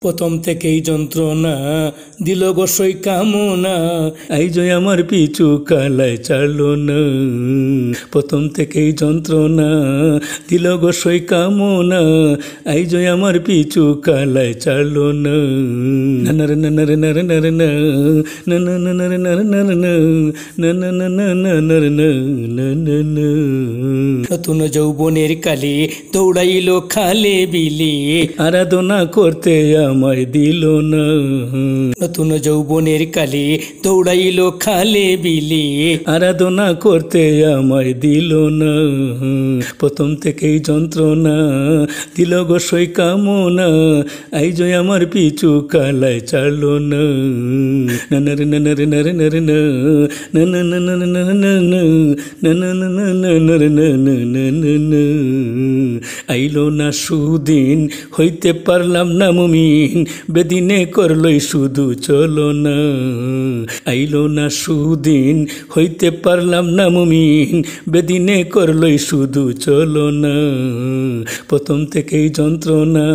প্রথম থেকেই যন্ত্রণা দিল গো সই কামনা, এই যে আমার পিছু কালায় ছাড়লো না। প্রথম থেকেই যন্ত্রণা দিল গো সই কামনা, এই যে আমার পিছু কালায় ছাড়লো না। নানার নানার নার নার না নানা নানার নার নার না নানা নানা নানার না না না। নতুন যৌবনের কালে দৌড়াইল খালে বিলে, আরাধনা করতে আমায় দিল না। নতুন যৌবনের কালে দৌড়াইল খালে বিলে, আরাধনা করতে আমায় দিল না। প্রথম থেকেই যন্ত্রণা দিল গো সই কামনা, এই যে আমার পিছু কালায় ছাড়লো না। নানার নানার নার নার না নানা নানার নার নার না নানা নানা নানার না না না। আইলো না সুদিন হইতে পারলাম না মুমিন, বেদিনে করলই শুধু চলো না। আইলো না সুদিন হইতে পারলাম না মুমিন, বেদিনে করলই শুধু চলো না। প্রথম থেকেই যন্ত্রণা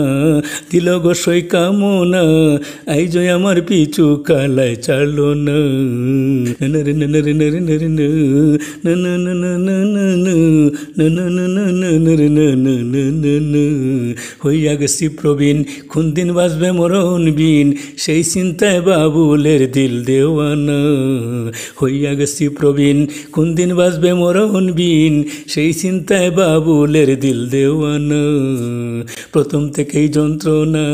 দিল গো সই কামনা, এই যে আমার পিছু কালায় ছাড়লো না। নানার নানার নার নার না নানা নানা নানা নানা নানা নানার না না না। হইয়া গেছি প্রবীণ কোন দিন বাজবে মরণ বিন, সেই চিন্তায় বাবুলের দিল দেওয়ানা। হইয়া গেছি প্রবীণ কোন দিন বাজবে মরণ বিন, সেই চিন্তায় বাবুলের দিল দেওয়ানা। প্রথম থেকেই যন্ত্রণা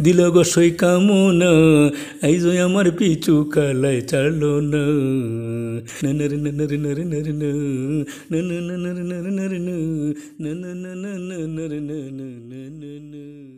দিল গো সই কামনা, এই যে আমার পিছু কালায় ছাড়লো না। নানার নানার নার নার না নানা নানার নার নার না নানা নানা নানার না না না।